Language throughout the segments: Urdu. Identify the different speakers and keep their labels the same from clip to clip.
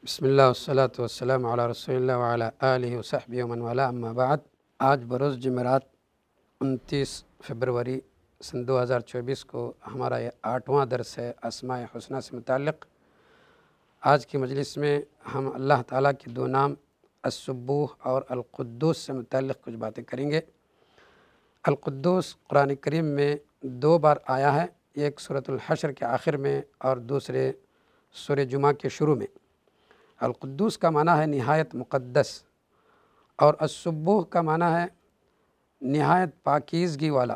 Speaker 1: بسم اللہ والصلاة والسلام علی رسول اللہ وعلی آلہ وصحبہ ومن والا اما بعد۔ آج بروز جمعرات 29 فروری سن 2024 کو ہمارا یہ 8واں درس ہے اسماء حسنہ سے متعلق۔ آج کی مجلس میں ہم اللہ تعالیٰ کے دو نام السبوح اور القدوس سے متعلق کچھ باتیں کریں گے۔ القدوس قرآن کریم میں 2 بار آیا ہے، ایک سورۃ الحشر کے آخر میں اور دوسرے سورہ جمعہ کے شروع میں۔ القدوس کا معنی ہے نہایت مقدس، اور السبوح کا معنی ہے نہایت پاکیزگی والا۔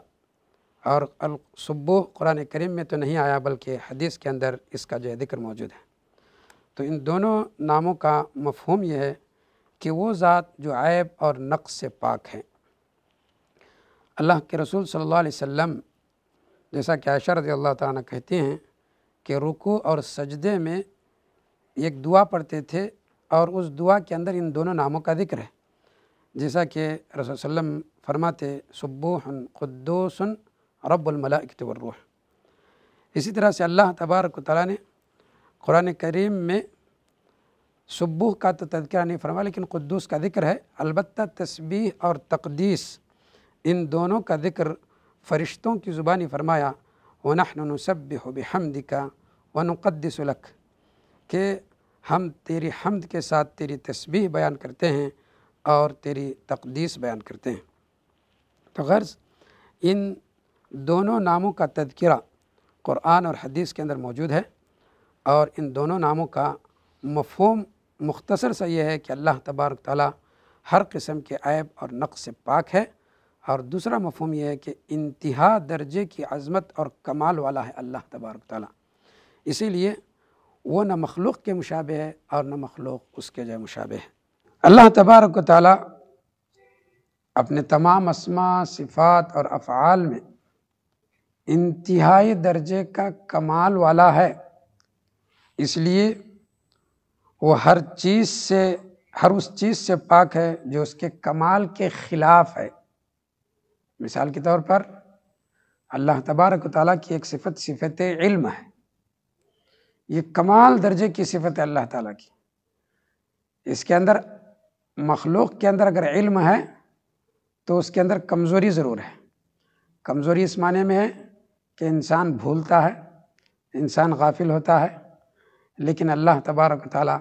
Speaker 1: اور السبوح قرآن کریم میں تو نہیں آیا بلکہ حدیث کے اندر اس کا جو ذکر موجود ہے۔ تو ان دونوں ناموں کا مفہوم یہ ہے کہ وہ ذات جو عیب اور نقص سے پاک ہے۔ اللہ کے رسول صلی اللہ علیہ وسلم جیسا کہ عائشہ رضی اللہ تعالیٰ عنہ کہتے ہیں کہ رکوع اور سجدے میں ایک دعا پڑھتے تھے اور اس دعا کے اندر ان دونوں ناموں کا ذکر ہے، جیسا کہ رسول صلی اللہ علیہ وسلم فرماتے سبوح قدوس رب الملائکۃ والروح۔ اسی طرح سے اللہ تبارک و تعالیٰ نے قرآن کریم میں سبوح کا تو تذکرہ نہیں فرمایا لیکن قدوس کا ذکر ہے۔ البتہ تسبیح اور تقدیس ان دونوں کا ذکر فرشتوں کی زبانی فرمایا وَنَحْنُ نُسَبِّحُ بِحَمْدِكَ وَنُقَدِّسُ لَكَ، کہ ہم تیری حمد کے ساتھ تیری تسبیح بیان کرتے ہیں اور تیری تقدیس بیان کرتے ہیں۔ تو غرض ان دونوں ناموں کا تذکرہ قرآن اور حدیث کے اندر موجود ہے، اور ان دونوں ناموں کا مفہوم مختصر سا یہ ہے کہ اللہ تبارک تعالیٰ ہر قسم کے عیب اور نقص سے پاک ہے، اور دوسرا مفہوم یہ ہے کہ انتہا درجے کی عظمت اور کمال والا ہے اللہ تبارک تعالیٰ، اسی لیے وہ نہ مخلوق کے مشابہ ہے اور نہ مخلوق اس کے مشابہ ہے۔ اللہ تبارک و تعالیٰ اپنے تمام اسماء، صفات اور افعال میں انتہائی درجے کا کمال والا ہے، اس لیے وہ ہر اس چیز سے پاک ہے جو اس کے کمال کے خلاف ہے۔ مثال کے طور پر اللہ تبارک و تعالیٰ کی ایک صفت علم ہے، یہ کمال درجے کی صفت ہے اللہ تعالیٰ کی۔ اس کے اندر مخلوق کے اندر اگر علم ہے تو اس کے اندر کمزوری ضرور ہے۔ کمزوری اس معنی میں ہے کہ انسان بھولتا ہے، انسان غافل ہوتا ہے، لیکن اللہ تبارک و تعالیٰ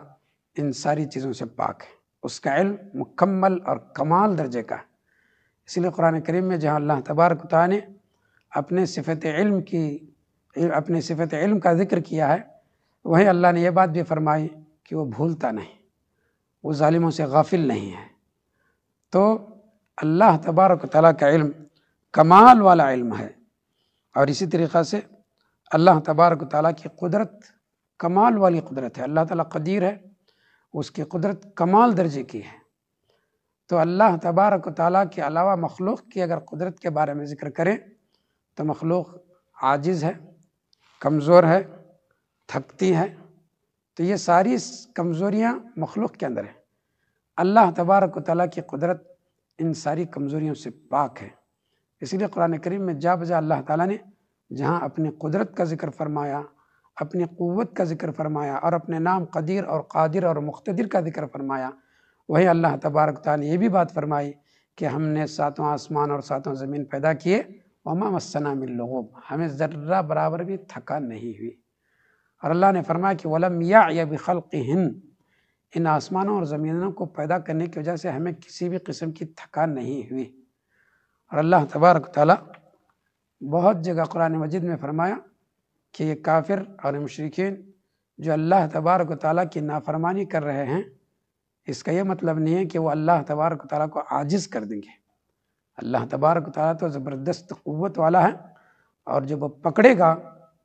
Speaker 1: ان ساری چیزوں سے پاک ہے، اس کا علم مکمل اور کمال درجے کا ہے۔ اس لیے قرآن کریم میں جہاں اللہ تبارک و تعالیٰ نے اپنے صفت علم کا ذکر کیا ہے، وہیں اللہ نے یہ بات بھی فرمائی کہ وہ بھولتا نہیں، وہ ظالموں سے غافل نہیں ہے۔ تو اللہ تبارک و تعالیٰ کا علم کمال والا علم ہے، اور اسی طریقہ سے اللہ تبارک و تعالیٰ کی قدرت کمال والی قدرت ہے۔ اللہ تعالیٰ قدیر ہے، اس کی قدرت کمال درجے کی ہے۔ تو اللہ تبارک و تعالیٰ کے علاوہ مخلوق کی اگر قدرت کے بارے میں ذکر کریں تو مخلوق عاجز ہے، کمزور ہے، تھکتی ہے، تو یہ ساری کمزوریاں مخلوق کے اندر ہیں۔ اللہ تبارک و تعالیٰ کی قدرت ان ساری کمزوریوں سے پاک ہے، اسی لیے قرآن کریم میں جا بجا اللہ تعالیٰ نے جہاں اپنی قدرت کا ذکر فرمایا، اپنی قوت کا ذکر فرمایا، اور اپنے نام قدیر اور قادر اور مقتدر کا ذکر فرمایا، وہی اللہ تبارک و تعالیٰ نے یہ بھی بات فرمائی کہ ہم نے 7واں آسمان اور 7واں زمین پیدا کیے، وما مسنا من لغوب، ہمیں ذرہ برابر بھی تھکان نہیں ہوئی۔ اور اللہ نے فرمایا کہ وَلَمْ يَعْيَ بِخَلْقِهِنْ، ان آسمانوں اور زمینوں کو پیدا کرنے کی وجہ سے ہمیں کسی بھی قسم کی تھکان نہیں ہوئی۔ اور اللہ تبارک و تعالیٰ بہت جگہ قرآن مجید میں فرمایا کہ یہ کافر اور مشرکین جو اللہ تبارک و تعالیٰ کی نافرمانی کر رہے ہیں، اس کا یہ مطلب نہیں ہے کہ وہ اللہ تبارک و تعالیٰ کو عاجز کر دیں گے۔ اللہ تبارک و تعالیٰ تو زبردست قوت والا ہے، اور جب وہ پکڑے گا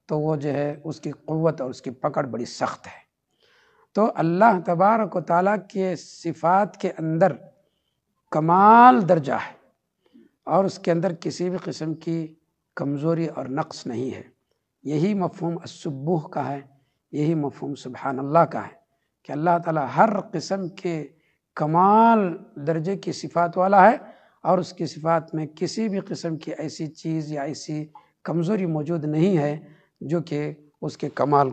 Speaker 1: تو وہ اس کی قوت اور اس کی پکڑ بڑی سخت ہے۔ تو اللہ تبارک و تعالیٰ کے صفات کے اندر کمال درجہ ہے، اور اس کے اندر کسی بھی قسم کی کمزوری اور نقص نہیں ہے۔ یہی مفہوم السبوح کا ہے، یہی مفہوم سبحان اللہ کا ہے کہ اللہ تعالیٰ ہر قسم کے کمال درجے کی صفات والا ہے، اور اس کی صفات میں کسی بھی قسم کی ایسی چیز یا ایسی کمزوری موجود نہیں ہے جو کہ اس کے کمال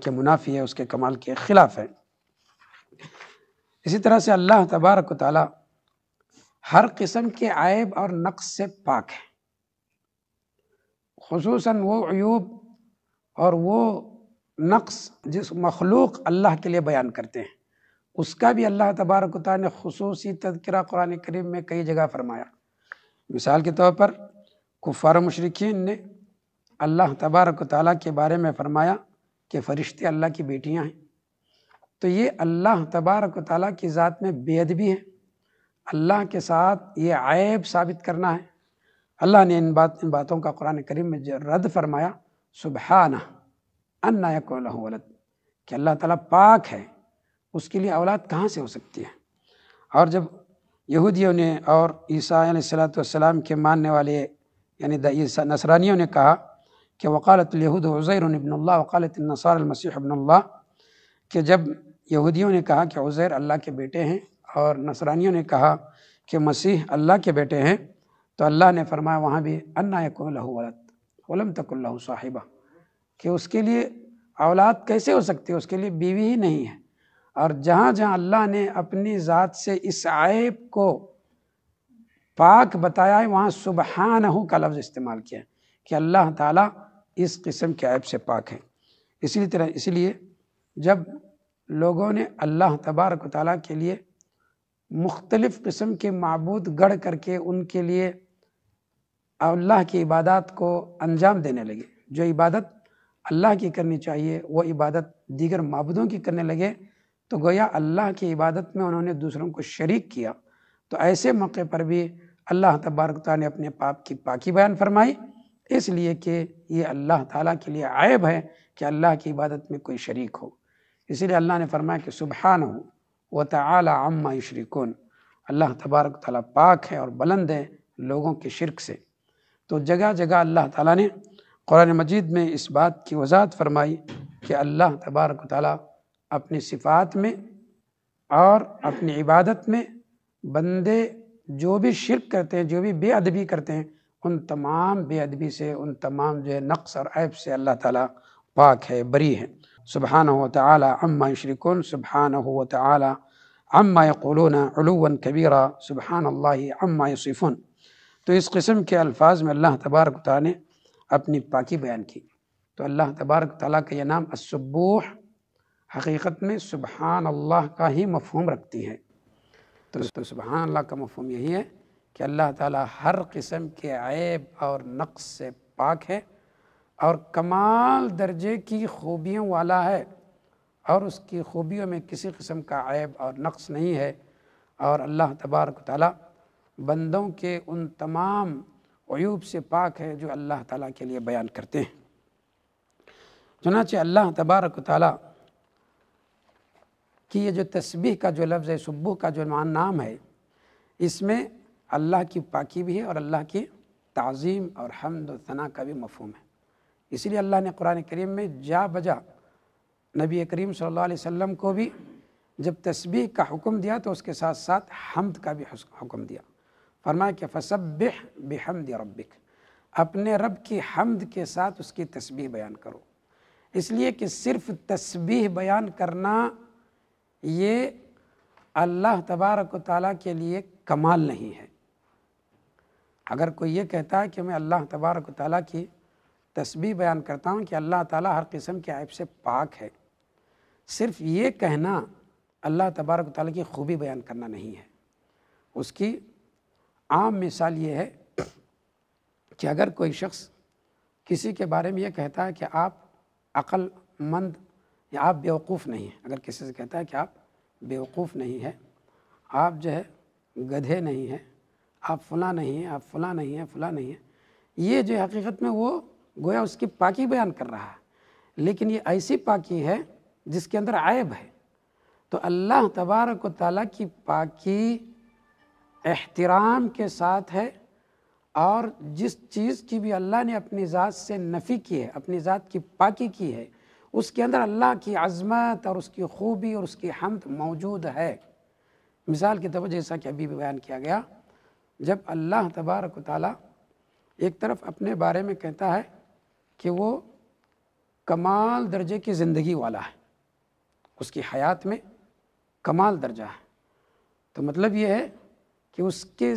Speaker 1: کے منافی ہے، اس کے کمال کے خلاف ہے۔ اسی طرح سے اللہ تبارک و تعالیٰ ہر قسم کے عیب اور نقص سے پاک ہے، خصوصاً وہ عیوب اور وہ نقص جس مخلوق اللہ کے لیے بیان کرتے ہیں، اس کا بھی اللہ تبارک و تعالیٰ نے خصوصی تذکرہ قرآن کریم میں کئی جگہ فرمایا۔ مثال کے طور پر کفار و مشرکین نے اللہ تبارک و تعالیٰ کے بارے میں فرمایا کہ فرشتے اللہ کی بیٹیاں ہیں، تو یہ اللہ تبارک و تعالیٰ کی ذات میں بے ادبی ہے، اللہ کے ساتھ یہ عیب ثابت کرنا ہے۔ اللہ نے ان باتوں کا قرآن کریم میں رد فرمایا، سبحانہ انا یکون لہ ولد، کہ اللہ تعالیٰ پاک ہے، اس کے لیے اولاد کہاں سے ہو سکتی ہے۔ اور جب یہودیوں نے اور عیسیٰ علیہ السلام کے ماننے والے یعنی نصرانیوں نے کہا کہ وقالت الیہود عزیر ابن اللہ وقالت النصارى المسیح ابن اللہ، کہ جب یہودیوں نے کہا کہ عزیر اللہ کے بیٹے ہیں اور نصرانیوں نے کہا کہ مسیح اللہ کے بیٹے ہیں، تو اللہ نے فرمایا وہاں بھی انا یکون لہ ولد ولم تکن لہ صاحبہ، کہ اس کے لیے اولاد کیسے ہو سکتی ہے، اس کے لیے بیوی ہی نہیں ہے۔ اور جہاں جہاں اللہ نے اپنی ذات سے اس عیب کو پاک بتایا ہے، وہاں سبحانہ کا لفظ استعمال کیا ہے کہ اللہ تعالیٰ اس قسم کے عیب سے پاک ہے۔ اسی لیے جب لوگوں نے اللہ تبارک و تعالیٰ کے لیے مختلف قسم کے معبود گڑھ کر کے ان کے لیے اللہ کی عبادات کو انجام دینے لگے، جو عبادت اللہ کی کرنی چاہیے وہ عبادت دیگر معبودوں کی کرنے لگے، تو گویا اللہ کی عبادت میں انہوں نے دوسروں کو شریک کیا۔ تو ایسے موقع پر بھی اللہ تبارک و تعالیٰ نے اپنے پاپ کی پاکی بیان فرمائی، اس لیے کہ یہ اللہ تعالیٰ کے لیے عیب ہے کہ اللہ کی عبادت میں کوئی شریک ہو۔ اسی لیے اللہ نے فرمایا کہ سبحانہ وتعالی عما یشرکون، اللہ تبارک و تعالیٰ پاک ہے اور بلند ہے لوگوں کے شرک سے۔ تو جگہ جگہ اللہ تعالیٰ نے قرآن مجید میں اس بات کی وضاحت فرمائی کہ اللہ تبارک و تعالیٰ اپنی صفات میں اور اپنی عبادت میں بندے جو بھی شرک کرتے ہیں، جو بھی بے ادبی کرتے ہیں، ان تمام بے ادبی سے، ان تمام جو ہے نقص اور عیب سے اللہ تعالیٰ پاک ہے، بری ہے۔ سبحانہ وتعالی عما یشرکون، سبحانہ وتعالی عما یقولون علوا کبیرا، سبحان اللہ عما یصفون۔ تو اس قسم کے الفاظ میں اللہ تبارک و تعالیٰ نے اپنی پاکی بیان کی۔ تو اللہ تبارک و تعالیٰ کا یہ نام السبوح حقیقت میں سبحان اللہ کا ہی مفہوم رکھتی ہے۔ تو سبحان اللہ کا مفہوم یہی ہے کہ اللہ تعالیٰ ہر قسم کے عیب اور نقص سے پاک ہے اور کمال درجے کی خوبیوں والا ہے، اور اس کی خوبیوں میں کسی قسم کا عیب اور نقص نہیں ہے۔ اور اللہ تبارک و تعالیٰ بندوں کے ان تمام عیوب سے پاک ہے جو اللہ تعالیٰ کے لیے بیان کرتے ہیں۔ چنانچہ اللہ تبارک و تعالیٰ کہ یہ جو تسبیح کا جو لفظ ہے، سبوح کا جو نام ہے، اس میں اللہ کی پاکی بھی ہے اور اللہ کی تعظیم اور حمد و ثنا کا بھی مفہوم ہے۔ اسی لیے اللہ نے قرآن کریم میں جا بجا نبی کریم صلی اللہ علیہ وسلم کو بھی جب تسبیح کا حکم دیا تو اس کے ساتھ ساتھ حمد کا بھی حکم دیا۔ فرمایا کہ فسبح بحمد ربک، اپنے رب کی حمد کے ساتھ اس کی تسبیح بیان کرو۔ اس لیے کہ صرف تسبیح بیان کرنا یہ اللہ تبارک و تعالیٰ کے لیے کمال نہیں ہے۔ اگر کوئی یہ کہتا ہے کہ میں اللہ تبارک و تعالیٰ کی تسبیح بیان کرتا ہوں کہ اللہ تعالیٰ ہر قسم کے عیب سے پاک ہے، صرف یہ کہنا اللہ تبارک و تعالیٰ کی خوبی بیان کرنا نہیں ہے۔ اس کی عام مثال یہ ہے کہ اگر کوئی شخص کسی کے بارے میں یہ کہتا ہے کہ آپ عقل مند یا آپ بیوقوف نہیں ہیں، اگر کسی سے کہتا ہے کہ آپ بیوقوف نہیں ہیں، آپ جو ہے گدھے نہیں ہیں، آپ فلاں نہیں ہیں، آپ فلاں نہیں ہیں، فلاں نہیں ہیں، یہ جو حقیقت میں وہ گویا اس کی پاکی بیان کر رہا ہے، لیکن یہ ایسی پاکی ہے جس کے اندر عیب ہے۔ تو اللہ تبارک و تعالیٰ کی پاکی احترام کے ساتھ ہے، اور جس چیز کی بھی اللہ نے اپنی ذات سے نفی کی ہے، اپنی ذات کی پاکی کی ہے، اس کے اندر اللہ کی عظمت اور اس کی خوبی اور اس کی حمد موجود ہے۔ مثال کے طور پر جیسا کہ ابھی بھی بیان کیا گیا، جب اللہ تبارک و تعالیٰ ایک طرف اپنے بارے میں کہتا ہے کہ وہ کمال درجے کی زندگی والا ہے، اس کی حیات میں کمال درجہ ہے۔ تو مطلب یہ ہے کہ اس کے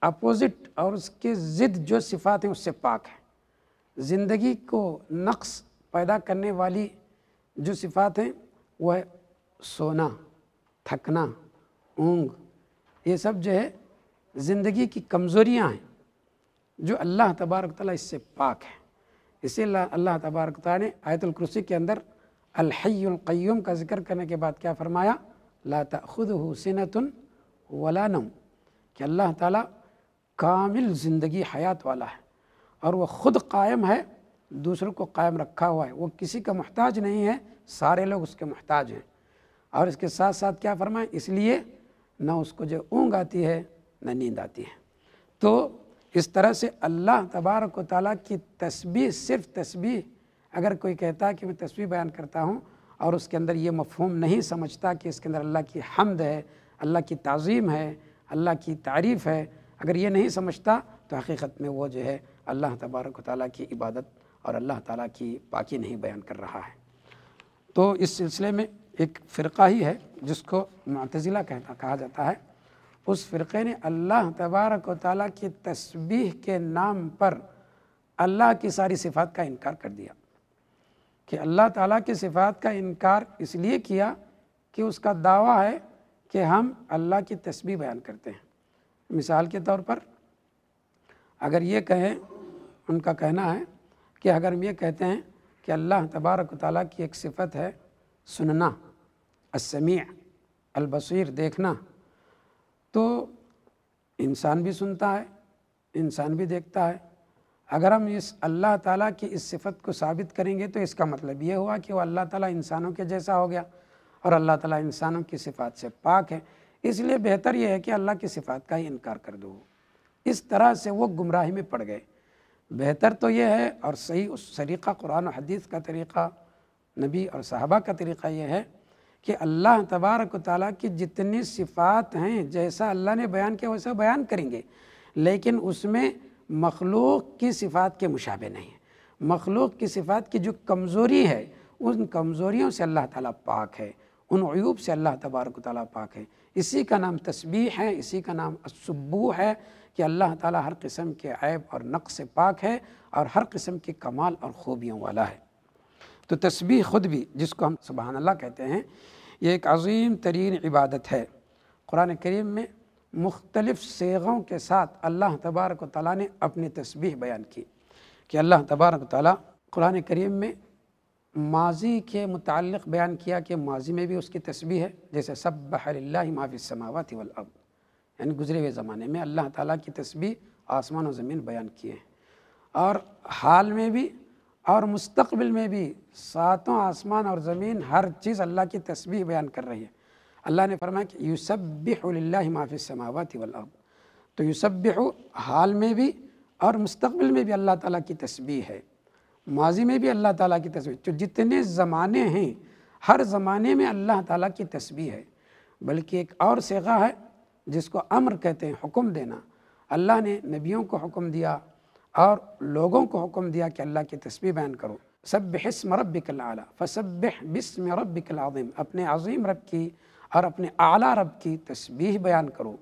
Speaker 1: اپوزٹ اور اس کے ضد جو صفات ہیں اس سے پاک ہے۔ زندگی کو نقص پیدا کرنے والی جو صفات ہیں وہ ہے سونا، تھکنا، اونگ، یہ سب جو ہے زندگی کی کمزوریاں ہیں جو اللہ تبارک و تعالیٰ اس سے پاک ہے۔ اسی لیے اللہ تبارک و تعالیٰ نے آیت الکرسی کے اندر الحی القیوم کا ذکر کرنے کے بعد کیا فرمایا؟ لا تأخذہ سنۃ ولا نوم، کہ اللہ تعالیٰ کامل زندگی حیات والا ہے اور وہ خود قائم ہے، دوسروں کو قائم رکھا ہوا ہے، وہ کسی کا محتاج نہیں ہے، سارے لوگ اس کے محتاج ہیں۔ اور اس کے ساتھ ساتھ کیا فرمائیں؟ اس لیے نہ اس کو جو اونگ آتی ہے نہ نیند آتی ہے۔ تو اس طرح سے اللہ تبارک و تعالیٰ کی تسبیح، صرف تسبیح، اگر کوئی کہتا ہے کہ میں تسبیح بیان کرتا ہوں اور اس کے اندر یہ مفہوم نہیں سمجھتا کہ اس کے اندر اللہ کی حمد ہے، اللہ کی تعظیم ہے، اللہ کی تعریف ہے، اگر یہ نہیں سمجھتا تو حقیقت میں وہ جو ہے اللہ تبارک و تعالیٰ کی عبادت اور اللہ تعالیٰ کی پاکی نہیں بیان کر رہا ہے۔ تو اس سلسلے میں ایک فرقہ ہی ہے جس کو معتزلہ کہا جاتا ہے، اس فرقے نے اللہ تبارک و تعالیٰ کی تسبیح کے نام پر اللہ کی ساری صفات کا انکار کر دیا، کہ اللہ تعالیٰ کی صفات کا انکار اس لیے کیا کہ اس کا دعویٰ ہے کہ ہم اللہ کی تسبیح بیان کرتے ہیں۔ مثال کے طور پر اگر یہ کہیں، ان کا کہنا ہے کہ اگر ہم یہ کہتے ہیں کہ اللہ تبارک و تعالیٰ کی ایک صفت ہے سننا، السمیع، البصیر، دیکھنا، تو انسان بھی سنتا ہے، انسان بھی دیکھتا ہے۔ اگر ہم اس اللہ تعالیٰ کی اس صفت کو ثابت کریں گے تو اس کا مطلب یہ ہوا کہ وہ اللہ تعالیٰ انسانوں کے جیسا ہو گیا اور اللہ تعالیٰ انسانوں کی صفات سے پاک ہے، اس لیے بہتر یہ ہے کہ اللہ کی صفات کا ہی انکار کر دو۔ اس طرح سے وہ گمراہی میں پڑ گئے۔ بہتر تو یہ ہے اور صحیح اس طریقہ قرآن و حدیث کا طریقہ، نبی اور صحابہ کا طریقہ یہ ہے کہ اللہ تبارک و تعالیٰ کی جتنی صفات ہیں جیسا اللہ نے بیان کیا ویسا بیان کریں گے، لیکن اس میں مخلوق کی صفات کے مشابہ نہیں ہے۔ مخلوق کی صفات کی جو کمزوری ہے ان کمزوریوں سے اللہ تعالیٰ پاک ہے، ان عیوب سے اللہ تبارک و تعالیٰ پاک ہے۔ اسی کا نام تسبیح ہے، اسی کا نام السبوح ہے کہ اللہ تعالیٰ ہر قسم کے عیب اور نقص سے پاک ہے اور ہر قسم کے کمال اور خوبیوں والا ہے۔ تو تسبیح خود بھی، جس کو ہم سبحان اللہ کہتے ہیں، یہ ایک عظیم ترین عبادت ہے۔ قرآن کریم میں مختلف صیغوں کے ساتھ اللہ تبارک و تعالیٰ نے اپنی تسبیح بیان کی، کہ اللہ تبارک و تعالیٰ قرآن کریم میں ماضی کے متعلق بیان کیا کہ ماضی میں بھی اس کی تسبیح ہے، جیسے سبح للہ ما فی السماوات والارض، یعنی گزرے ہوئے زمانے میں اللہ تعالیٰ کی تسبیح آسمان و زمین بیان کیے ہیں، اور حال میں بھی اور مستقبل میں بھی ساتوں آسمان اور زمین ہر چیز اللہ کی تسبیح بیان کر رہی ہے۔ اللہ نے فرمایا کہ یسبح للہ ما فی السماوات والارض، تو یسبح حال میں بھی اور مستقبل میں بھی اللہ تعالیٰ کی تسبیح ہے، ماضی میں بھی اللہ تعالیٰ کی تسبیح، تو جتنے زمانے ہیں ہر زمانے میں اللہ تعالیٰ کی تسبیح ہے۔ بلکہ ایک اور صیغہ ہے جس کو امر کہتے ہیں، حکم دینا۔ اللہ نے نبیوں کو حکم دیا اور لوگوں کو حکم دیا کہ اللہ کی تسبیح بیان کرو، سبح اسم ربک الاعلی فسبح باسم ربک العظیم، اپنے عظیم رب کی اور اپنے اعلیٰ رب کی تسبیح بیان کرو۔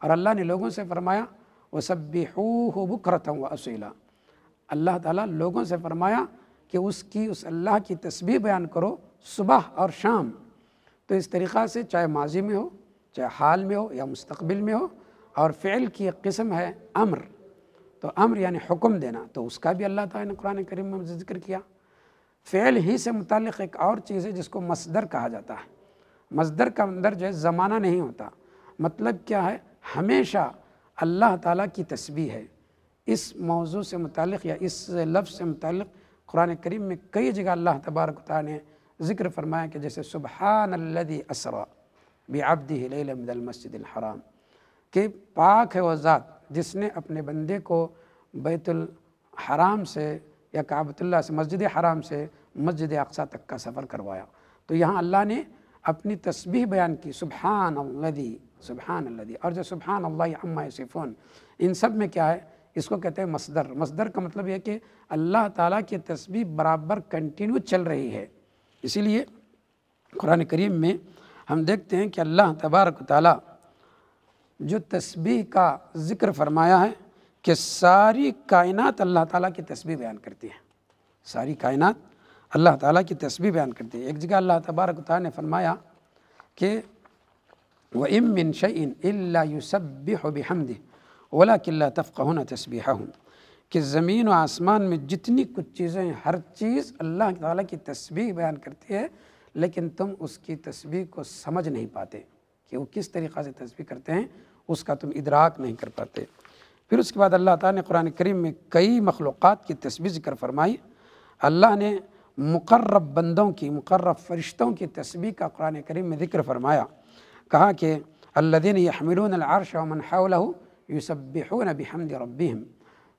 Speaker 1: اور اللہ نے لوگوں سے فرمایا وَسَبِّحُوهُ بُكْرَةً وَأَصِيلًا، اللہ تعالیٰ لوگوں سے فرمایا کہ اس اللہ کی تسبیح بیان کرو صبح اور شام۔ تو اس طریقہ سے چاہے ماضی میں ہو، چاہے حال میں ہو یا مستقبل میں ہو، اور فعل کی ایک قسم ہے امر، تو امر یعنی حکم دینا، تو اس کا بھی اللہ تعالیٰ نے قرآن کریم میں ذکر کیا۔ فعل ہی سے متعلق ایک اور چیز ہے جس کو مصدر کہا جاتا ہے۔ مصدر کا اندر جو ہے زمانہ نہیں ہوتا، مطلب کیا ہے، ہمیشہ اللہ تعالیٰ کی تسبیح ہے۔ اس موضوع سے متعلق یا اس لفظ سے متعلق قرآن کریم میں کئی جگہ اللہ تبارک و تعالیٰ نے ذکر فرمایا کہ جیسے سبحان الذی اسری بعبدہ لیلا من المسجد الحرام، کہ پاک ہے وہ ذات جس نے اپنے بندے کو بیت الحرام سے یا کعبۃ اللہ سے، مسجد حرام سے مسجد اقصیٰ تک کا سفر کروایا۔ تو یہاں اللہ نے اپنی تسبیح بیان کی، سبحان الذی، سبحان الذی، اور جو سبحان اللہ عما یصفون، ان سب میں کیا ہے، اس کو کہتے ہیں مصدر۔ مصدر کا مطلب یہ کہ اللہ تعالیٰ کی تسبیح برابر کنٹینیو چل رہی ہے۔ اسی لیے قرآن کریم میں ہم دیکھتے ہیں کہ اللہ تبارک و تعالیٰ جو تسبیح کا ذکر فرمایا ہے کہ ساری کائنات اللہ تعالیٰ کی تسبیح بیان کرتی ہے، ساری کائنات اللہ تعالیٰ کی تسبیح بیان کرتی ہے۔ ایک جگہ اللہ تبارک و تعالیٰ نے فرمایا کہ وَإِن مِّن شَيْءٍ إِلَّا يُسَبِّحُ بِحَمْدِهِ وَلَكِن لَّا تَفْقَهُونَ تَسْبِيحَهُم، کہ زمین و آسمان میں جتنی کچھ چیزیں ہیں ہر چیز اللہ تعالیٰ کی تسبیح بیان کرتی ہے، لیکن تم اس کی تسبیح کو سمجھ نہیں پاتے کہ وہ کس طریقہ سے تسبیح کرتے ہیں، اس کا تم ادراک نہیں کر پاتے۔ پھر اس کے بعد اللہ تعالیٰ نے قرآن کریم میں کئی مخلوقات کی تسبیح ذکر فرمائی۔ اللہ نے مقرب بندوں کی، مقرب فرشتوں کی تسبیح کا قرآن کریم میں ذکر فرمایا، کہا کہ الذین یحملون العرش ومن حولہ یسبحون بحمد ربہم،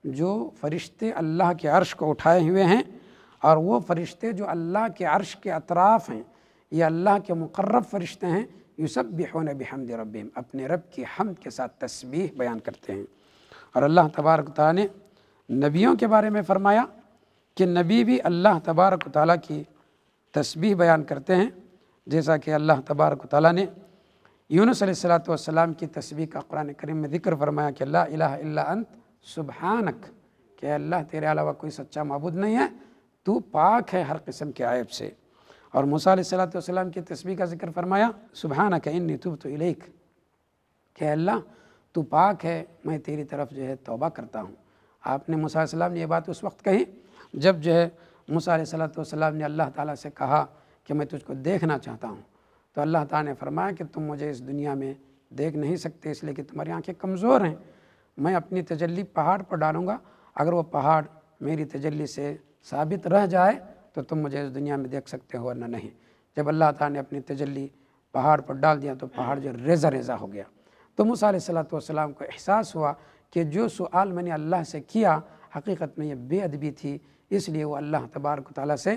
Speaker 1: جو فرشتے اللہ کے عرش کو اٹھائے ہوئے ہیں، اور وہ فرشتے جو اللہ کے عرش کے اطراف ہیں، یہ اللہ کے مقرب فرشتے ہیں، یسبحون بحمد ربہم، اپنے رب کی حمد کے ساتھ تسبیح بیان کرتے ہیں۔ اور اللہ تبارک و تعالیٰ نے نبیوں کے بارے میں فرمایا کہ نبی بھی اللہ تبارک و تعالیٰ کی تسبیح بیان کرتے ہیں، جیسا کہ اللہ تبارک و تعالیٰ نے یونس علیہ السلام کی تسبیح کا قرآن کریم میں ذکر فرمایا کہ لا الہ الا انت سبحانک، کہ اللہ تیرے علاوہ کوئی سچا معبود نہیں ہے، تو پاک ہے ہر قسم کے عیب سے۔ اور موسیٰ علیہ السلام کی تسبیح کا ذکر فرمایا سبحانک انی تبت الیک، کہ اللہ تو پاک ہے، میں تیری طرف توبہ کرتا ہوں۔ آپ نے موسیٰ علیہ السلام نے یہ بات اس وقت کہی جب موسیٰ علیہ السلام نے اللہ تعالیٰ سے کہا کہ میں تجھ کو دیکھنا چاہتا ہوں، تو اللہ تعالیٰ نے فرمایا کہ تم مجھے اس دنیا میں دیکھ نہیں سکتے اس لیے کہ تمہاری آنکھیں کمزور ہیں، میں اپنی تجلی پہاڑ پر ڈالوں گا، اگر وہ پہاڑ میری تجلی سے ثابت رہ جائے تو تم مجھے اس دنیا میں دیکھ سکتے ہو ورنہ نہیں۔ جب اللہ تعالیٰ نے اپنی تجلی پہاڑ پر ڈال دیا تو پہاڑ ریزہ ریزہ ہو گیا۔ تو موسیٰ علیہ السلام کو احساس ہوا کہ جو سوال میں نے اللہ سے کیا حقیقت میں یہ بے ادبی تھی، اس لیے وہ اللہ تبارک و تعالیٰ سے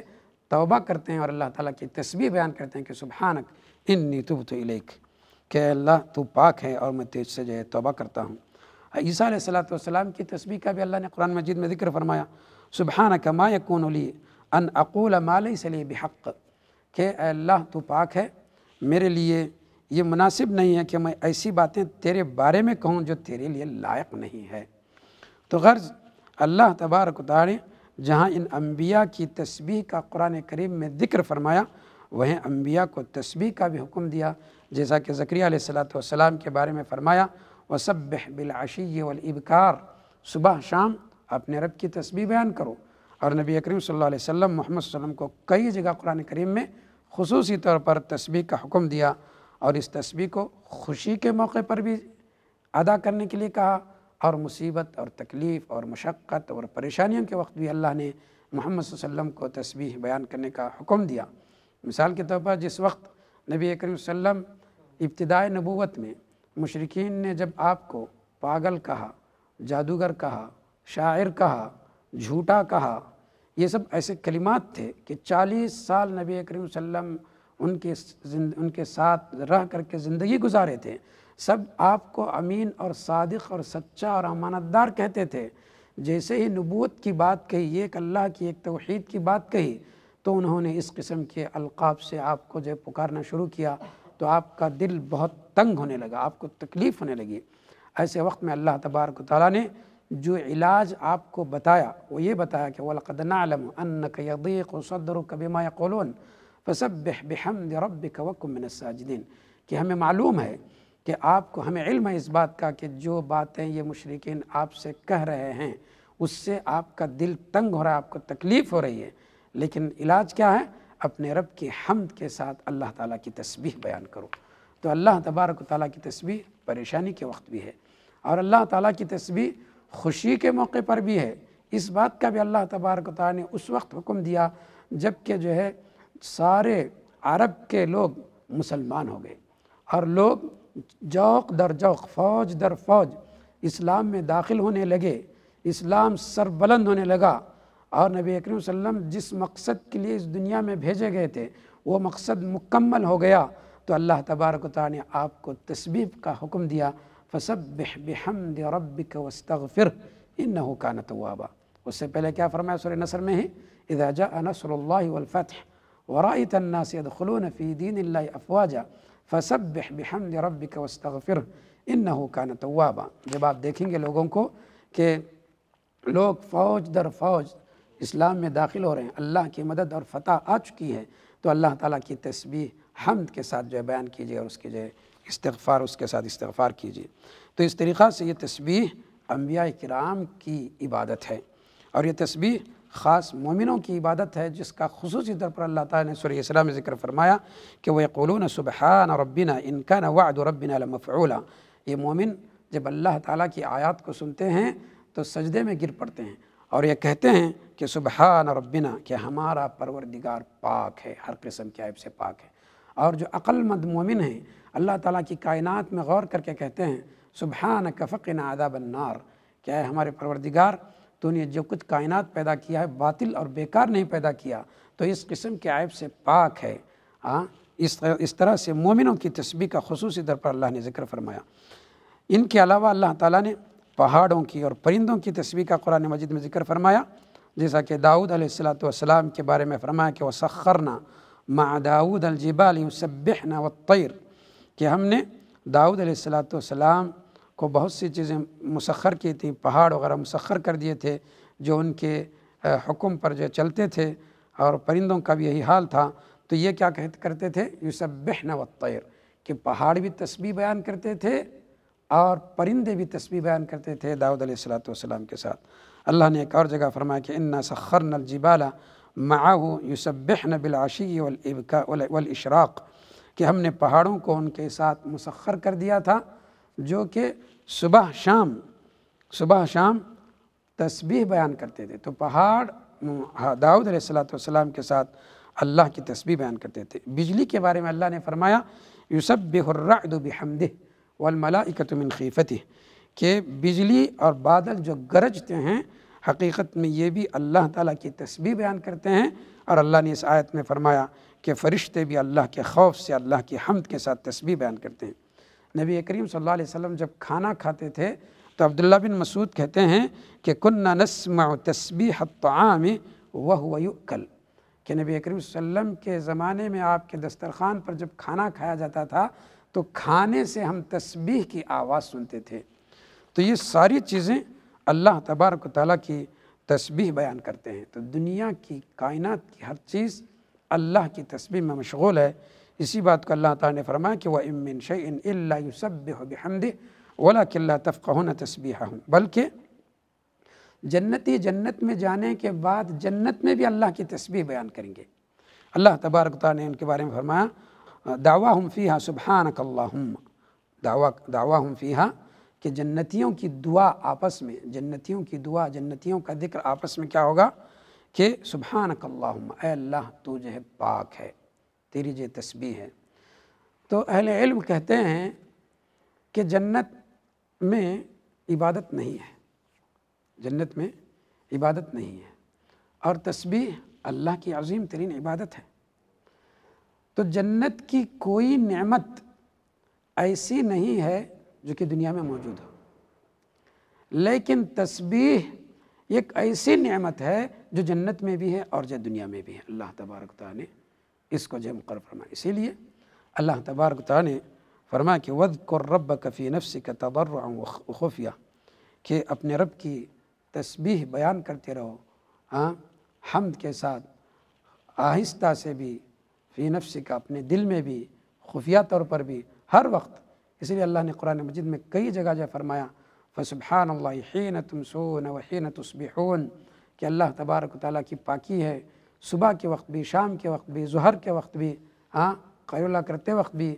Speaker 1: توبہ کرتے ہیں اور اللہ تعالیٰ کی تسبیح بیان کرتے ہیں کہ سبحانک انی تبت الیک، کہ اللہ تو پاک ہے اور میں تجھ سے توبہ کرتا ہوں۔ عیسیٰ علیہ السلام کی تسبیح کا بھی اللہ نے قرآن مجید میں ذکر فرمایا سبحانک ما یکون لی ان اقول ما لیس لی بحق، کہ اے اللہ تو پاک ہے، میرے لیے یہ مناسب نہیں ہے کہ میں ایسی باتیں تیرے بارے میں کہوں جو تیرے لیے لائق نہیں ہے۔ تو غرض اللہ تبارک و تعالی جہاں ان انبیاء کی تسبیح کا قرآن کریم میں ذکر فرمایا، وہیں انبیاء کو تسبیح کا بھی حکم دیا، جیسا کہ زکریا علیہ السلام کے بارے میں فرمایا وَسَبِّحْ بِالْعَشِيِّ وَالْإِبْكَارِ، صبح شام اپنے رب کی تسبیح بیان کرو۔ اور نبی اکرم صلی اللہ علیہ وسلم محمد صلی اللہ علیہ وسلم کو کئی جگہ قرآن کریم میں خصوصی طور پر تسبیح کا حکم دیا، اور اس تسبیح کو خوشی کے موقع پر بھی ادا کرنے کے لیے کہا، اور مصیبت اور تکلیف اور مشقت اور پریشانیوں کے وقت بھی اللہ نے محمد صلی اللہ علیہ وسلم کو تسبیح بیان کرنے کا حکم دیا۔ مثال کے طور پر جس وقت نبی اکرم صلی اللہ علیہ وسلم ابتدائے نبوت میں مشرکین نے جب آپ کو پاگل کہا، جادوگر کہا، شاعر کہا، جھوٹا کہا، یہ سب ایسے کلمات تھے کہ 40 سال نبی اکرم صلی اللہ علیہ وسلم ان کے ساتھ رہ کر کے زندگی گزارے تھے، سب آپ کو امین اور صادق اور سچا اور امانت دار کہتے تھے۔ جیسے ہی نبوت کی بات کہی، ایک اللہ کی، ایک توحید کی بات کہی، تو انہوں نے اس قسم کے القاب سے آپ کو پکارنا شروع کیا، تو آپ کا دل بہت تنگ ہونے لگا، آپ کو تکلیف ہونے لگی۔ ایسے وقت میں اللہ تبارک و تعالیٰ نے جو علاج آپ کو بتایا وہ یہ بتایا کہ وَلَقَدْ نَعْلَمُ أَنَّكَ يَضِيقُ صَدْرُكَ بِمَا يَقُولُونَ فَسَبِّحْ بِحَمْدِ رَبِّكَ وَكُن مِّنَ السَّاجِدِينَ، کہ ہمیں معلوم ہے کہ آپ کو، ہمیں علم ہے اس بات کا کہ جو باتیں یہ مشرکین آپ سے کہہ رہے ہیں اس سے آپ کا دل تنگ ہو رہا ہے، آپ کو تکلیف ہو رہی ہے، لیکن علاج کیا ہے؟ اپنے رب کی حمد کے ساتھ اللہ تعالیٰ کی تسبیح بیان کرو۔ تو اللہ تبارک و تعالیٰ کی تسبیح پریشانی کے وقت بھی ہے، اور اللہ تعالیٰ کی تسبیح خوشی کے موقع پر بھی ہے۔ اس بات کا بھی اللہ تبارک و تعالیٰ نے اس وقت حکم دیا جب کہ سارے عرب کے لوگ مسلمان ہو گئے، اور لوگ جوق در جوق، فوج در فوج اسلام میں داخل ہونے لگے، اسلام سربلند ہونے لگا، اور نبی اکرم صلی اللہ علیہ وسلم جس مقصد کے لیے اس دنیا میں بھیجے گئے تھے وہ مقصد مکمل ہو گیا، تو اللہ تبارک و تعالیٰ نے آپ کو تسبیح کا حکم دیا فَسَبِّحْ بِحَمْدِ رَبِّكَ وَاسْتَغْفِرْ إِنَّهُ كَانَ تَوَّابًا۔ اس سے پہلے کیا فرمایا سورہ نصر میں ہی اِذَا جَاءَ نَصْرُ اللَّهِ وَالْفَتْحُ ورأيت الناس يدخلون في دین اللہ افواجا فسبح بحمد ربک واستغفرہ انہ کان توابا۔ جب آپ دیکھیں گے لوگوں کو کہ لوگ فوج در فوج اسلام میں داخل ہو رہے ہیں، اللہ کی مدد اور فتح آ چکی ہے، تو اللہ تعالیٰ کی تسبیح حمد کے ساتھ جو ہے بیان کیجیے اور اس کے جو ہے استغفار، اس کے ساتھ استغفار کیجیے۔ تو اس طریقہ سے یہ تسبیح انبیاء کرام کی عبادت ہے، اور یہ تسبیح خاص مومنوں کی عبادت ہے، جس کا خصوصی طور پر اللہ تعالیٰ نے سورہ اسراء میں ذکر فرمایا کہ وَيَقُولُونَ سُبْحَانَ رَبِّنَا إِن كَانَ وَعْدُ رَبِّنَا لَمَفْعُولًا۔ یہ مومن جب اللہ تعالیٰ کی آیات کو سنتے ہیں تو سجدے میں گر پڑتے ہیں اور یہ کہتے ہیں کہ سبحان ربنا، کہ ہمارا پروردگار پاک ہے، ہر قسم کے عیب سے پاک ہے۔ اور جو عقل مند مومن ہیں اللہ تعالیٰ کی کائنات میں غور کر کے کہتے ہیں سبحانک فقنا عذاب النار، کہ اے ہمارے پروردگار تو نے جو کچھ کائنات پیدا کیا ہے باطل اور بیکار نہیں پیدا کیا، تو اس قسم کے عیب سے پاک ہے۔ اس طرح سے مومنوں کی تسبیح کا خصوصی طور پر اللہ نے ذکر فرمایا۔ ان کے علاوہ اللہ تعالیٰ نے پہاڑوں کی اور پرندوں کی تسبیح کا قرآن مجید میں ذکر فرمایا، جیسا کہ داؤد علیہ السلام کے بارے میں فرمایا کہ وَسَخَّرْنَا مَعَ دَاوُودَ الْجِبَالِ يُسَبِّحْنَ وَالطَّيْرِ، کہ ہم نے داؤد علیہ السلام کو بہت سی چیزیں مسخر کی تھیں، پہاڑ وغیرہ مسخر کر دیے تھے جو ان کے حکم پر جو چلتے تھے، اور پرندوں کا بھی یہی حال تھا۔ تو یہ کیا کرتے تھے؟ یسبحن والطیر، کہ پہاڑ بھی تسبیح بیان کرتے تھے اور پرندے بھی تسبیح بیان کرتے تھے داؤد علیہ السلام کے ساتھ۔ اللہ نے ایک اور جگہ فرمایا کہ اِنَّا سَخَّرْنَا الْجِبَالَ مَعَهُ يُسَبِّحْنَ بِالْعَشِيِّ وَالْإِشْرَاقِ، کہ ہم نے پہاڑوں کو ان کے ساتھ مسخر کر دیا تھا جو کہ صبح شام تسبیح بیان کرتے تھے۔ تو پہاڑ داؤد علیہ السلام کے ساتھ اللہ کی تسبیح بیان کرتے تھے۔ بجلی کے بارے میں اللہ نے فرمایا یسبح الرعد بحمدہ والملائکۃ من خیفتہ، کہ بجلی اور بادل جو گرجتے ہیں حقیقت میں یہ بھی اللہ تعالیٰ کی تسبیح بیان کرتے ہیں، اور اللہ نے اس آیت میں فرمایا کہ فرشتے بھی اللہ کے خوف سے اللہ کی حمد کے ساتھ تسبیح بیان کرتے ہیں۔ نبی کریم صلی اللہ علیہ وسلم جب کھانا کھاتے تھے تو عبداللہ بن مسعود کہتے ہیں کہ کنا نسمع تسبیح الطعام وهو یؤکل، کہ نبی کریم صلی اللہ علیہ وسلم کے زمانے میں آپ کے دسترخوان پر جب کھانا کھایا جاتا تھا تو کھانے سے ہم تسبیح کی آواز سنتے تھے۔ تو یہ ساری چیزیں اللہ تبارک و تعالیٰ کی تسبیح بیان کرتے ہیں۔ تو دنیا کی کائنات کی ہر چیز اللہ کی تسبیح میں مشغول ہے۔ اسی بات کو اللہ تعالیٰ نے فرمایا کہ وَإِن مِّن شَيْءٍ إِلَّا يُسَبِّحُ بِحَمْدِهِ وَلَكِن لَّا تَفْقَهُونَ تَسْبِيحَهُمْ، بلکہ جنتی جنت میں جانے کے بعد جنت میں بھی اللہ کی تسبیح بیان کریں گے۔ اللہ تبارک و تعالیٰ نے ان کے بارے میں فرمایا دعواہم فیہا سبحانک اللہم، دعواہم فیہا، کہ جنتیوں کی دعا آپس میں، جنتیوں کی دعا، جنتیوں کا ذکر آپس میں کیا ہوگا کہ سبحانک اللہم، اے اللہ تو جو ہے پاک ہے، تیری جو تسبیح ہے۔ تو اہل علم کہتے ہیں کہ جنت میں عبادت نہیں ہے، جنت میں عبادت نہیں ہے، اور تسبیح اللہ کی عظیم ترین عبادت ہے۔ تو جنت کی کوئی نعمت ایسی نہیں ہے جو کہ دنیا میں موجود ہو، لیکن تسبیح ایک ایسی نعمت ہے جو جنت میں بھی ہے اور جو دنیا میں بھی ہے۔ اللہ تبارک و تعالیٰ نے اس کو جو مقرر فرمایا، اسی لیے اللہ تبارک و تعالیٰ نے فرمایا کہ وَاذْكُرْ رَبَّكَ فِي نَفْسِكَ تَضَرُّعًا وَخُفْيَةً، کہ اپنے رب کی تسبیح بیان کرتے رہو حمد کے ساتھ، آہستہ سے بھی، فی نفسک، اپنے دل میں بھی، خفیہ طور پر بھی، ہر وقت۔ اس لیے اللہ نے قرآن مجید میں کئی جگہ جو فرمایا فسبحان اللہ حین تمسون وحین تصبحون، کہ اللہ تبارک و تعالیٰ کی پاکی ہے، صبح کے وقت بھی، شام کے وقت بھی، ظہر کے وقت بھی، قیلولہ کرتے وقت بھی،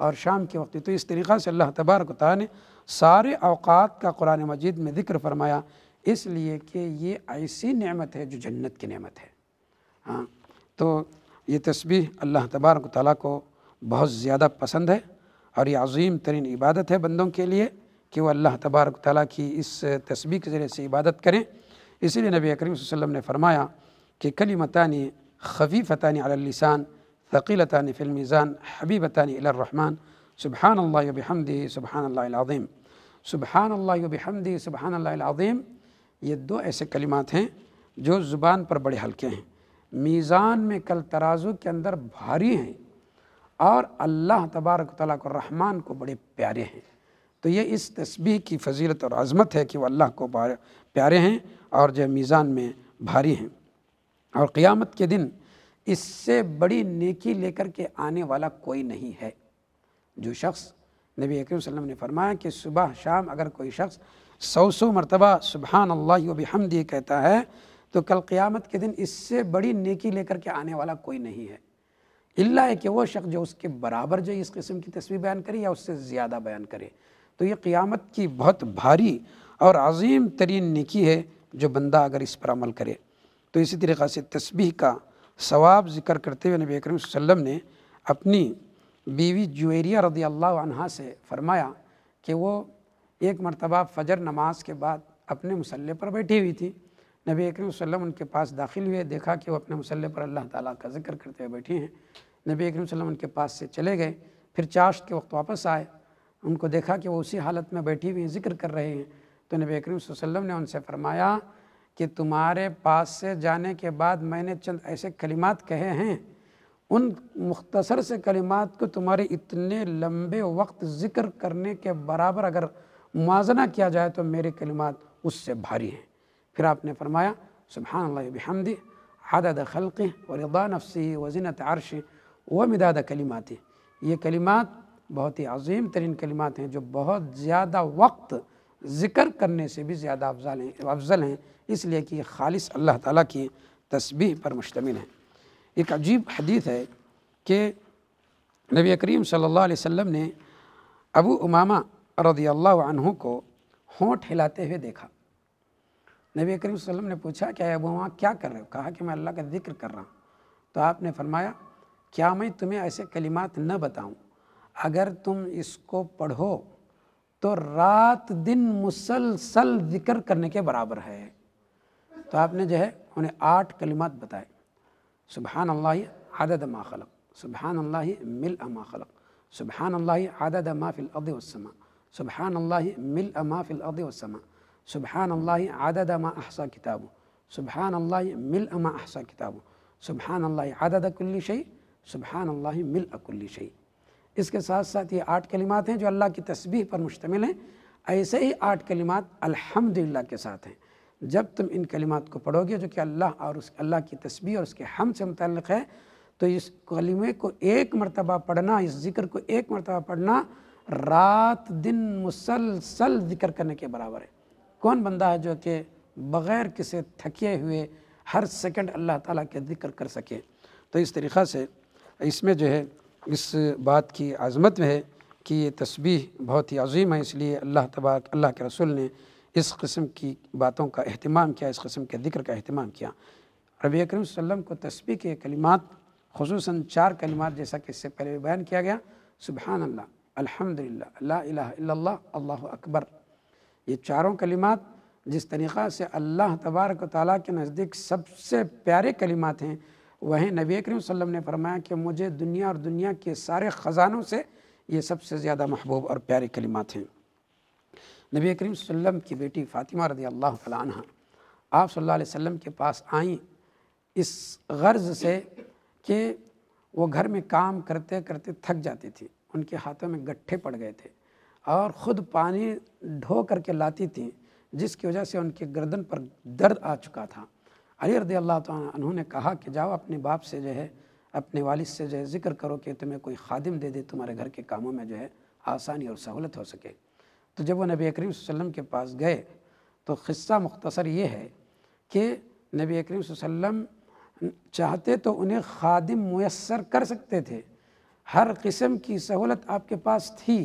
Speaker 1: اور شام کے وقت بھی۔ تو اس طریقہ سے اللہ تبارک و تعالیٰ نے سارے اوقات کا قرآن مجید میں ذکر فرمایا، اس لیے کہ یہ ایسی نعمت ہے جو جنت کی نعمت ہے۔ تو یہ تسبیح اللہ تبارک و تعالیٰ کو بہت زیادہ پسند ہے، اور یہ عظیم ترین عبادت ہے بندوں کے لیے کہ وہ اللہ تبارک و تعالیٰ کی اس تسبیح کے ذریعے سے عبادت کریں۔ اسی لیے نبی کریم صلی اللہ علیہ وسلم نے فرمایا کہ کلمتان خفیفتان علی اللسان ثقیلتان فی المیزان حبیبتان الی الرحمن سبحان اللہ وبحمدہ سبحان اللہ العظیم۔ سبحان اللہ وبحمدہ سبحان اللہ العظیم، یہ دو ایسے کلمات ہیں جو زبان پر بڑے ہلکے ہیں، میزان میں کل ترازو کے اندر بھاری ہیں اور اللہ تبارک و تعالیٰ کو رحمان کو بڑے پیارے ہیں۔ تو یہ اس تسبیح کی فضیلت اور عظمت ہے کہ وہ اللہ کو پیارے ہیں اور جو میزان میں بھاری ہیں، اور قیامت کے دن اس سے بڑی نیکی لے کر کے آنے والا کوئی نہیں ہے۔ جو شخص، نبی اکرم صلی اللہ علیہ وسلم نے فرمایا کہ صبح شام اگر کوئی شخص 100 مرتبہ سبحان اللہ و بحمدہ کہتا ہے تو کل قیامت کے دن اس سے بڑی نیکی لے کر کے آنے والا کوئی نہیں ہے، الا ہے کہ وہ شخص جو اس کے برابر جو اس قسم کی تسبیح بیان کرے یا اس سے زیادہ بیان کرے۔ تو یہ قیامت کی بہت بھاری اور عظیم ترین نیکی ہے جو بندہ اگر اس پر عمل کرے۔ تو اسی طریقہ سے تسبیح کا ثواب ذکر کرتے ہوئے نبی اکرم صلی اللہ علیہ وسلم نے اپنی بیوی جویریہ رضی اللہ عنہا سے فرمایا کہ وہ ایک مرتبہ فجر نماز کے بعد اپنے مصلی پر بیٹھی ہوئی تھی۔ نبی اکرم صلی اللہ علیہ وسلم ان کے پاس داخل ہوئے، دیکھا کہ وہ اپنے مصلی پر اللہ تعالیٰ کا ذکر کرتے ہوئے بیٹھی ہیں۔ نبی اکرم صلی اللہ علیہ وسلم ان کے پاس سے چلے گئے، پھر چاشت کے وقت واپس آئے، ان کو دیکھا کہ وہ اسی حالت میں بیٹھی ہوئی ذکر کر رہے ہیں۔ تو نبی اکرم صلی اللہ علیہ وسلم نے ان سے فرمایا کہ تمہارے پاس سے جانے کے بعد میں نے چند ایسے کلمات کہے ہیں، ان مختصر سے کلمات کو تمہارے اتنے لمبے وقت ذکر کرنے کے برابر اگر موازنہ کیا جائے تو میرے کلمات اس سے بھاری ہیں۔ پھر آپ نے فرمایا سبحان اللہ بحمدہ عدد خلقہ ورضا نفسہ وزنۃ عرشہ ومداد کلماتہ۔ یہ کلمات بہت ہی عظیم ترین کلمات ہیں جو بہت زیادہ وقت ذکر کرنے سے بھی زیادہ افضل ہیں، اس لیے کہ یہ خالص اللہ تعالیٰ کی تسبیح پر مشتمل ہے۔ ایک عجیب حدیث ہے کہ نبی کریم صلی اللہ علیہ وسلم نے ابو امامہ رضی اللہ عنہ کو ہونٹ ہلاتے ہوئے دیکھا۔ نبی کریم صلی اللہ علیہ وسلم نے پوچھا کہ اے ابو امامہ کیا کر رہے ہو؟ کہا کہ میں اللہ کا ذکر کر رہا ہوں۔ تو آپ نے فرمایا کیا میں تمہیں ایسے کلمات نہ بتاؤں اگر تم اس کو پڑھو تو رات دن مسلسل ذکر کرنے کے برابر ہے؟ تو آپ نے جو ہے انہیں 8 کلمات بتائے۔ سبحان اللہ عدد ما خلق، سبحان اللہ ملء ما خلق، سبحان اللہ عدد ما فی الارض والسماء، سبحان اللہ ملء ما فی الارض والسماء، سبحان اللہ عدد ما احصى کتابہ، سبحان اللہ ملء ما احصى کتابہ، سبحان اللہ عدد کل شیء، سبحان اللہ ملء کل شیء۔ اس کے ساتھ ساتھ یہ 8 کلمات ہیں جو اللہ کی تسبیح پر مشتمل ہیں۔ ایسے ہی 8 کلمات الحمدللہ کے ساتھ ہیں۔ جب تم ان کلمات کو پڑھو گے جو کہ اللہ اور اللہ کی تسبیح اور اس کے حمد سے متعلق ہے، تو اس کلمے کو 1 مرتبہ پڑھنا، اس ذکر کو 1 مرتبہ پڑھنا رات دن مسلسل ذکر کرنے کے برابر ہے۔ کون بندہ ہے جو کہ بغیر کسی تھکے ہوئے ہر سیکنڈ اللہ تعالیٰ کے ذکر کر سکے؟ تو اس طریقہ سے اس میں جو ہے اس بات کی عظمت ہے کہ یہ تسبیح بہت ہی عظیم ہے، اس لیے اللہ کے رسول نے اس قسم کی باتوں کا اہتمام کیا، اس قسم کے ذکر کا اہتمام کیا۔ نبی اکرم صلی اللہ علیہ وسلم کو تسبیح کے کلمات خصوصاً 4 کلمات جیسا کہ اس سے پہلے بیان کیا گیا، سبحان اللہ، الحمدللہ، لا الہ الا اللہ، اللہ اکبر۔ یہ 4 کلمات جس طریقہ سے اللہ تبارک و تعالیٰ کے نزدیک سب سے پیارے کلمات ہیں، وہیں نبی اکرم صلی اللہ علیہ وسلم نے فرمایا کہ مجھے دنیا اور دنیا کے سارے خزانوں سے یہ سب سے زیادہ محبوب اور پیارے کلمات ہیں۔ نبی کریم صلی اللہ علیہ وسلم کی بیٹی فاطمہ رضی اللہ تعالیٰ عنہ آپ صلی اللہ علیہ وسلم کے پاس آئیں اس غرض سے کہ وہ گھر میں کام کرتے کرتے تھک جاتی تھی، ان کے ہاتھوں میں گٹھے پڑ گئے تھے اور خود پانی ڈھو کر کے لاتی تھیں، جس کی وجہ سے ان کے گردن پر درد آ چکا تھا۔ علی رضی اللہ تعالیٰ عنہ نے کہا کہ جاؤ اپنے باپ سے جو ہے، اپنے والد سے جو ہے ذکر کرو کہ تمہیں کوئی خادم دے دے، تمہارے گھر کے کاموں میں جو ہے آسانی اور سہولت ہو سکے۔ تو جب وہ نبی کریم صلی اللہ علیہ وسلم کے پاس گئے تو قصہ مختصر یہ ہے کہ نبی کریم صلی اللہ علیہ وسلم چاہتے تو انہیں خادم میسر کر سکتے تھے، ہر قسم کی سہولت آپ کے پاس تھی،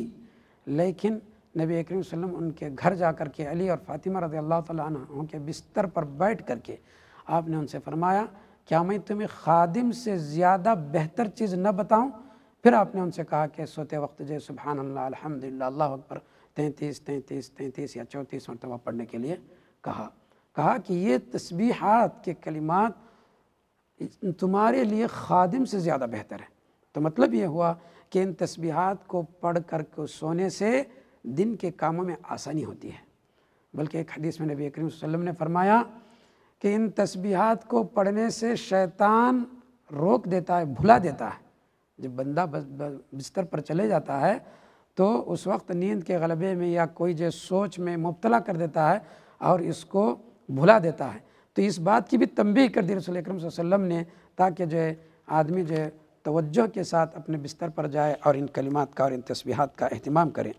Speaker 1: لیکن نبی کریم صلی اللہ علیہ وسلم ان کے گھر جا کر کے علی اور فاطمہ رضی اللہ تعالیٰ عنہ کے بستر پر بیٹھ کر کے آپ نے ان سے فرمایا کیا میں تمہیں خادم سے زیادہ بہتر چیز نہ بتاؤں؟ پھر آپ نے ان سے کہا کہ سوتے وقت جو سبحان اللہ، الحمدللہ، اللہ اکبر 33 یا 34 مرتبہ پڑھنے کے لیے کہا کہ یہ تسبیحات کے کلمات تمہارے لیے خادم سے زیادہ بہتر ہے۔ تو مطلب یہ ہوا کہ ان تسبیحات کو پڑھ کر کے سونے سے دن کے کاموں میں آسانی ہوتی ہے۔ بلکہ ایک حدیث میں نبی کریم صلی اللہ علیہ وسلم نے فرمایا کہ ان تسبیحات کو پڑھنے سے شیطان روک دیتا ہے، بھلا دیتا ہے۔ جب بندہ بستر پر چلے جاتا ہے تو اس وقت نیند کے غلبے میں یا کوئی جو سوچ میں مبتلا کر دیتا ہے اور اس کو بھلا دیتا ہے۔ تو اس بات کی بھی تنبیہ کر دی رسول اکرم صلی اللہ علیہ وسلم نے، تاکہ جو ہے آدمی جو ہے توجہ کے ساتھ اپنے بستر پر جائے اور ان کلمات کا اور ان تسبیحات کا اہتمام کرے۔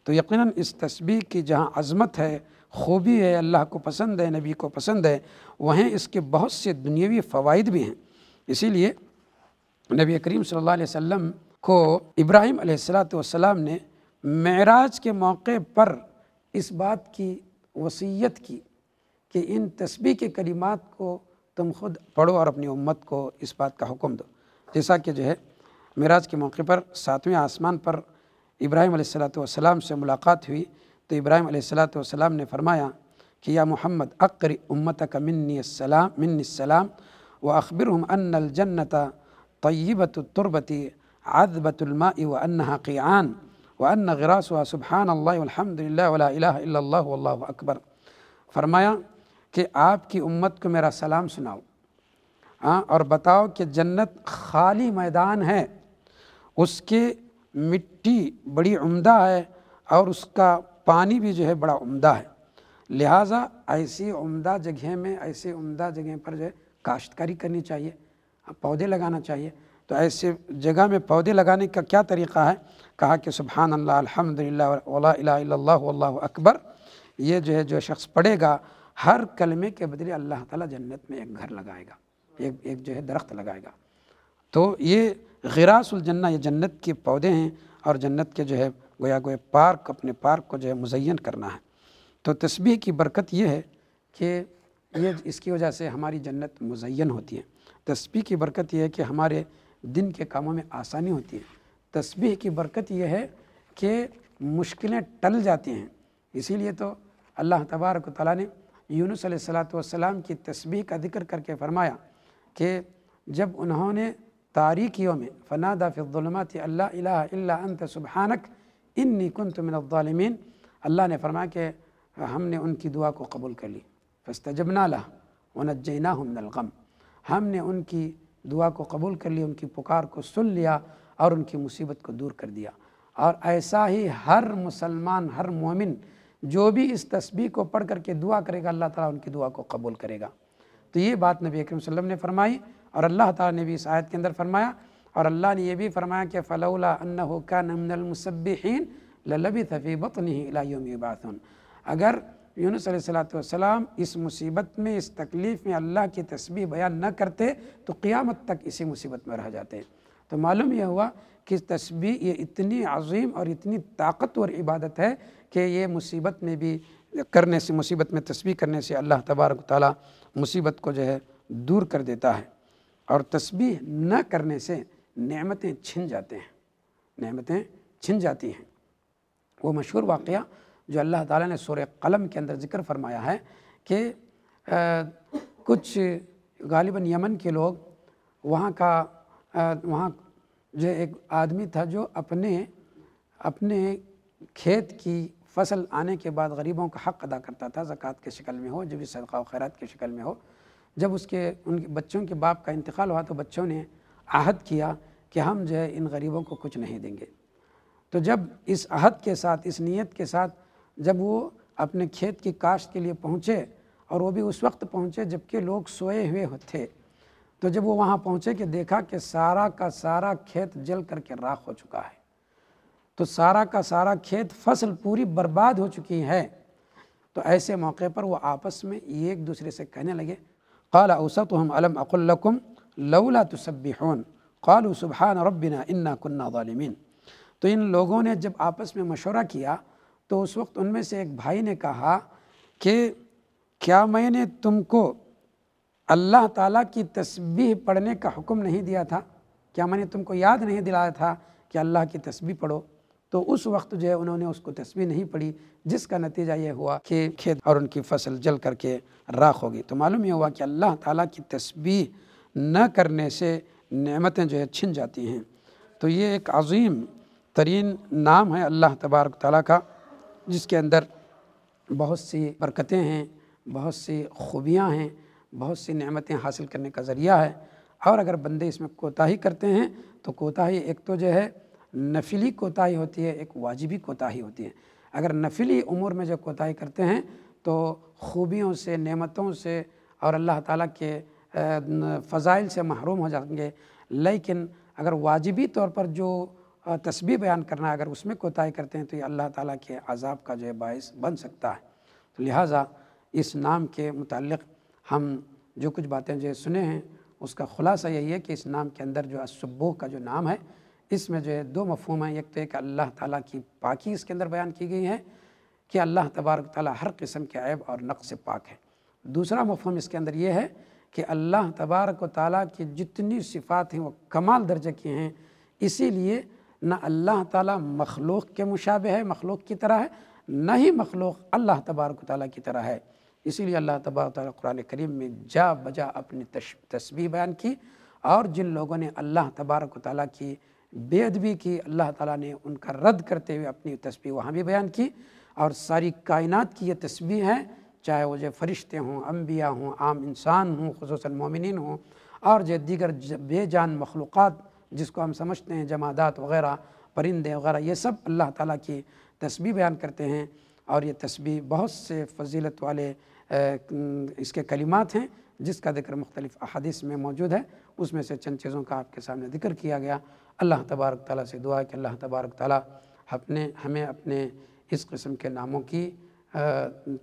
Speaker 1: تو یقیناً اس تسبیح کی جہاں عظمت ہے، خوبی ہے، اللہ کو پسند ہے، نبی کو پسند ہے، وہیں اس کے بہت سے دنیاوی فوائد بھی ہیں۔ اسی لیے نبی کریم صلی اللہ علیہ وسلم کو ابراہیم علیہ السلام نے معراج کے موقع پر اس بات کی وصیت کی کہ ان تسبیح کے کلمات کو تم خود پڑھو اور اپنی امت کو اس بات کا حکم دو۔ جیسا کہ جو ہے معراج کے موقع پر 7ویں آسمان پر ابراہیم علیہ السلام سے ملاقات ہوئی تو ابراہیم علیہ السلام نے فرمایا کہ یا محمد اقر امتک منی السلام واخبرهم ان الجنت طیبۃ التربۃ عذبۃ الماء وانها قیعان وان غراسها سبحان اللہ والحمد للہ ولا الہ الا اللہ واللہ اکبر۔ فرمایا کہ آپ کی امت کو میرا سلام سناؤ اور بتاؤ کہ جنت خالی میدان ہے، اس کے مٹی بڑی عمدہ ہے اور اس کا پانی بھی جو ہے بڑا عمدہ ہے، لہٰذا ایسی عمدہ جگہ میں، ایسی عمدہ جگہ پر جو ہے کاشتکاری کرنی چاہیے، پودے لگانا چاہیے۔ تو ایسے جگہ میں پودے لگانے کا کیا طریقہ ہے؟ کہا کہ سبحان اللہ الحمدللہ ولا الہ الا اللہ واللہ اکبر، یہ جو ہے جو شخص پڑھے گا ہر کلمے کے بدلے اللہ تعالیٰ جنت میں ایک گھر لگائے گا، ایک جو ہے درخت لگائے گا۔ تو یہ غراس الجنہ، یہ جنت کے پودے ہیں اور جنت کے جو ہے گویا پارک، اپنے پارک کو جو ہے مزین کرنا ہے۔ تو تسبیح کی برکت یہ ہے کہ اس کی وجہ سے ہماری جنت مزین ہوتی ہے۔ تسبیح کی برکت یہ ہے کہ ہمارے دن کے کاموں میں آسانی ہوتی ہے۔ تسبیح کی برکت یہ ہے کہ مشکلیں ٹل جاتی ہیں۔ اسی لیے تو اللہ تبارک و تعالیٰ نے یونس علیہ السلام کی تسبیح کا ذکر کر کے فرمایا کہ جب انہوں نے تاریکیوں میں فنادى في الظلمات ان لا الہ الا انت سبحانک انی کنت من الظالمین، اللہ نے فرمایا کہ ہم نے ان کی دعا کو قبول کر لی، فاستجبنا لہ ونجیناہ من الغم، ہم نے ان کی دعا کو قبول کر لی، ان کی پکار کو سن لیا اور ان کی مصیبت کو دور کر دیا۔ اور ایسا ہی ہر مسلمان، ہر مومن جو بھی اس تسبیح کو پڑھ کر کے دعا کرے گا، اللہ تعالیٰ ان کی دعا کو قبول کرے گا۔ تو یہ بات نبی اکرم صلی اللہ علیہ وسلم نے فرمائی اور اللہ تعالیٰ نے بھی اس آیت کے اندر فرمایا، اور اللہ نے یہ بھی فرمایا کہ فلولا انہ کان من المسبحین للبث فی بطنہ الی یوم یبعثون، اگر یونس علیہ السلام اس مصیبت میں، اس تکلیف میں اللہ کی تسبیح بیان نہ کرتے تو قیامت تک اسی مصیبت میں رہ جاتے۔ تو معلوم یہ ہوا کہ تسبیح یہ اتنی عظیم اور اتنی طاقتور عبادت ہے کہ یہ مصیبت میں بھی کرنے سے، مصیبت میں تسبیح کرنے سے اللہ تبارک و تعالیٰ مصیبت کو جو ہے دور کر دیتا ہے، اور تسبیح نہ کرنے سے نعمتیں چھن جاتے ہیں، نعمتیں چھن جاتی ہیں۔ وہ مشہور واقعہ جو اللہ تعالیٰ نے سورہ قلم کے اندر ذکر فرمایا ہے کہ کچھ غالباً یمن کے لوگ وہاں جو ایک آدمی تھا جو اپنے کھیت کی فصل آنے کے بعد غریبوں کا حق ادا کرتا تھا، زکوٰۃ کے شکل میں ہو، جو بھی صدقہ و خیرات کے شکل میں ہو۔ جب ان کے بچوں کے باپ کا انتقال ہوا تو بچوں نے عہد کیا کہ ہم جو ہے ان غریبوں کو کچھ نہیں دیں گے۔ تو جب اس عہد کے ساتھ، اس نیت کے ساتھ جب وہ اپنے کھیت کی کاشت کے لیے پہنچے، اور وہ بھی اس وقت پہنچے جب کہ لوگ سوئے ہوئے تھے، تو جب وہ وہاں پہنچے کہ دیکھا کہ سارا کا سارا کھیت جل کر کے راکھ ہو چکا ہے، تو سارا کا سارا کھیت، فصل پوری برباد ہو چکی ہے۔ تو ایسے موقع پر وہ آپس میں ایک دوسرے سے کہنے لگے، قال اوسطهم الم اقل لكم لولا تسبحون قالوا سبحان ربنا انا كنا ظالمین۔ تو ان لوگوں نے جب آپس میں مشورہ کیا تو اس وقت ان میں سے ایک بھائی نے کہا کہ کیا میں نے تم کو اللہ تعالیٰ کی تسبیح پڑھنے کا حکم نہیں دیا تھا؟ کیا میں نے تم کو یاد نہیں دلایا تھا کہ اللہ کی تسبیح پڑھو؟ تو اس وقت جو ہے انہوں نے اس کو تسبیح نہیں پڑھی، جس کا نتیجہ یہ ہوا کہ کھیت اور ان کی فصل جل کر کے راکھ ہوگی۔ تو معلوم یہ ہوا کہ اللہ تعالیٰ کی تسبیح نہ کرنے سے نعمتیں جو ہے چھن جاتی ہیں۔ تو یہ ایک عظیم ترین نام ہے اللہ تبارک تعالیٰ کا، جس کے اندر بہت سی برکتیں ہیں، بہت سی خوبیاں ہیں، بہت سی نعمتیں حاصل کرنے کا ذریعہ ہے، اور اگر بندے اس میں کوتاہی کرتے ہیں تو کوتاہی ایک تو جو ہے نفلی کوتاہی ہوتی ہے، ایک واجبی کوتاہی ہوتی ہے۔ اگر نفلی امور میں جو کوتاہی کرتے ہیں تو خوبیوں سے، نعمتوں سے اور اللہ تعالیٰ کے فضائل سے محروم ہو جائیں گے، لیکن اگر واجبی طور پر جو تسبیح بیان کرنا ہے اگر اس میں کوتاہی کرتے ہیں تو یہ اللہ تعالیٰ کے عذاب کا جو ہے باعث بن سکتا ہے۔ تو لہٰذا اس نام کے متعلق ہم جو کچھ باتیں جو سنے ہیں اس کا خلاصہ یہی ہے کہ اس نام کے اندر جو السبوح کا جو نام ہے اس میں جو ہے دو مفہوم ہیں۔ ایک تو ایک اللہ تعالیٰ کی پاکی اس کے اندر بیان کی گئی ہے کہ اللہ تبارک تعالیٰ ہر قسم کے عیب اور نقص سے پاک ہے۔ دوسرا مفہوم اس کے اندر یہ ہے کہ اللہ تبارک و تعالیٰ کی جتنی صفات ہیں وہ کمال درجے کی ہیں، اسی لیے نہ اللہ تعالیٰ مخلوق کے مشابہ ہے، مخلوق کی طرح ہے، نہ ہی مخلوق اللہ تبارک و تعالیٰ کی طرح ہے۔ اسی لیے اللہ تبارک و تعالیٰ قرآن کریم میں جا بجا اپنی تسبیح بیان کی، اور جن لوگوں نے اللہ تبارک و تعالیٰ کی بے ادبی کی اللہ تعالیٰ نے ان کا رد کرتے ہوئے اپنی تسبیح وہاں بھی بیان کی، اور ساری کائنات کی یہ تسبیح ہے، چاہے وہ جو فرشتے ہوں، انبیاء ہوں، عام انسان ہوں، خصوصاً مومنین ہوں، اور جو دیگر بے جان مخلوقات جس کو ہم سمجھتے ہیں جمادات وغیرہ، پرندے وغیرہ، یہ سب اللہ تعالیٰ کی تسبیح بیان کرتے ہیں۔ اور یہ تسبیح بہت سے فضیلت والے اس کے کلمات ہیں جس کا ذکر مختلف احادیث میں موجود ہے، اس میں سے چند چیزوں کا آپ کے سامنے ذکر کیا گیا۔ اللہ تبارک تعالیٰ سے دعا ہے کہ اللہ تبارک تعالیٰ ہمیں اپنے اس قسم کے ناموں کی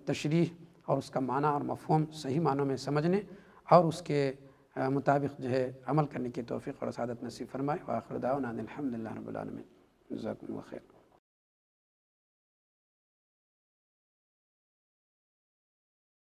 Speaker 1: تشریح اور اس کا معنی اور مفہوم صحیح معنوں میں سمجھنے اور اس کے مطابق جو ہے عمل کرنے کی توفیق اور سعادت نصیب فرمائے۔ وآخر دعوانا الحمدللہ رب العالمین۔ جزاکم اللہ خیر۔